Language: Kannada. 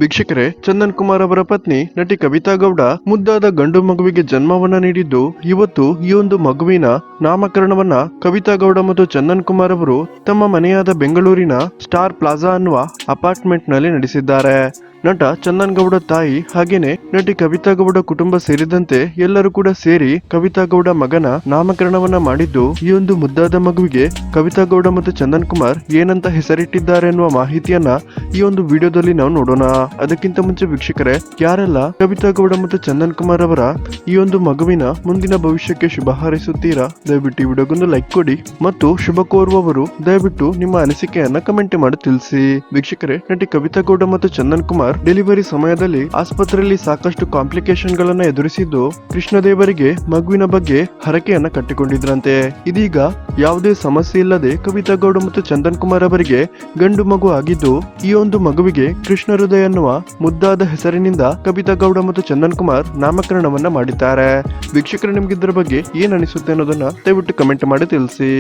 ವೀಕ್ಷಕರೇ, ಚಂದನ್ ಕುಮಾರ್ ಅವರ ಪತ್ನಿ ನಟಿ ಕವಿತಾ ಗೌಡ ಮುದ್ದಾದ ಗಂಡು ಮಗುವಿಗೆ ಜನ್ಮವನ್ನ ನೀಡಿದ್ದು, ಇವತ್ತು ಈ ಒಂದು ಮಗುವಿನ ನಾಮಕರಣವನ್ನ ಕವಿತಾ ಗೌಡ ಮತ್ತು ಚಂದನ್ ಕುಮಾರ್ ಅವರು ತಮ್ಮ ಮನೆಯಾದ ಬೆಂಗಳೂರಿನ ಸ್ಟಾರ್ ಪ್ಲಾಜಾ ಅನ್ನುವ ಅಪಾರ್ಟ್ಮೆಂಟ್ ನಲ್ಲಿ ನಡೆಸಿದ್ದಾರೆ. ನಟ ಚಂದನ್ ಗೌಡ ತಾಯಿ ಹಾಗೇನೆ ನಟಿ ಕವಿತಾ ಗೌಡ ಕುಟುಂಬ ಸೇರಿದಂತೆ ಎಲ್ಲರೂ ಕೂಡ ಸೇರಿ ಕವಿತಾ ಗೌಡ ಮಗನ ನಾಮಕರಣವನ್ನ ಮಾಡಿದ್ದು, ಈ ಒಂದು ಮುದ್ದಾದ ಮಗುವಿಗೆ ಕವಿತಾ ಗೌಡ ಮತ್ತು ಚಂದನ್ ಕುಮಾರ್ ಏನಂತ ಹೆಸರಿಟ್ಟಿದ್ದಾರೆ ಎನ್ನುವ ಮಾಹಿತಿಯನ್ನ ಈ ಒಂದು ವಿಡಿಯೋದಲ್ಲಿ ನಾವು ನೋಡೋಣ. ಅದಕ್ಕಿಂತ ಮುಂಚೆ ವೀಕ್ಷಕರೇ, ಯಾರೆಲ್ಲ ಕವಿತಾ ಗೌಡ ಮತ್ತು ಚಂದನ್ ಕುಮಾರ್ ಅವರ ಈ ಒಂದು ಮಗುವಿನ ಮುಂದಿನ ಭವಿಷ್ಯಕ್ಕೆ ಶುಭ ಹಾರೈಸುತ್ತೀರಾ, ದಯವಿಟ್ಟು ಈ ವಿಡಿಯೋಗೊಂದು ಲೈಕ್ ಕೊಡಿ ಮತ್ತು ಶುಭ ಕೋರುವವರು ದಯವಿಟ್ಟು ನಿಮ್ಮ ಅನಿಸಿಕೆಯನ್ನ ಕಮೆಂಟ್ ಮಾಡಿ ತಿಳಿಸಿ. ವೀಕ್ಷಕರೇ, ನಟಿ ಕವಿತಾ ಗೌಡ ಮತ್ತು ಚಂದನ್ ಕುಮಾರ್ ಡೆಲಿವರಿ ಸಮಯದಲ್ಲಿ ಆಸ್ಪತ್ರೆಯಲ್ಲಿ ಸಾಕಷ್ಟು ಕಾಂಪ್ಲಿಕೇಶನ್ ಗಳನ್ನ ಎದುರಿಸಿದ್ದು, ಕೃಷ್ಣದೇವರಿಗೆ ಮಗುವಿನ ಬಗ್ಗೆ ಹರಕೆಯನ್ನ ಕಟ್ಟಿಕೊಂಡಿದ್ರಂತೆ. ಇದೀಗ ಯಾವುದೇ ಸಮಸ್ಯೆ ಇಲ್ಲದೆ ಕವಿತಾ ಗೌಡ ಮತ್ತು ಚಂದನ್ ಕುಮಾರ್ ಅವರಿಗೆ ಗಂಡು ಮಗು ಆಗಿದ್ದು, ಈ ಒಂದು ಮಗುವಿಗೆ ಕೃಷ್ಣ ಹೃದಯ ಎನ್ನುವ ಮುದ್ದಾದ ಹೆಸರಿನಿಂದ ಕವಿತಾ ಗೌಡ ಮತ್ತು ಚಂದನ್ ಕುಮಾರ್ ನಾಮಕರಣವನ್ನ ಮಾಡಿದ್ದಾರೆ. ವೀಕ್ಷಕರು, ನಿಮ್ಗೆ ಇದರ ಬಗ್ಗೆ ಏನ್ ಅನಿಸುತ್ತೆ ಅನ್ನೋದನ್ನ ದಯವಿಟ್ಟು ಕಮೆಂಟ್ ಮಾಡಿ ತಿಳಿಸಿ.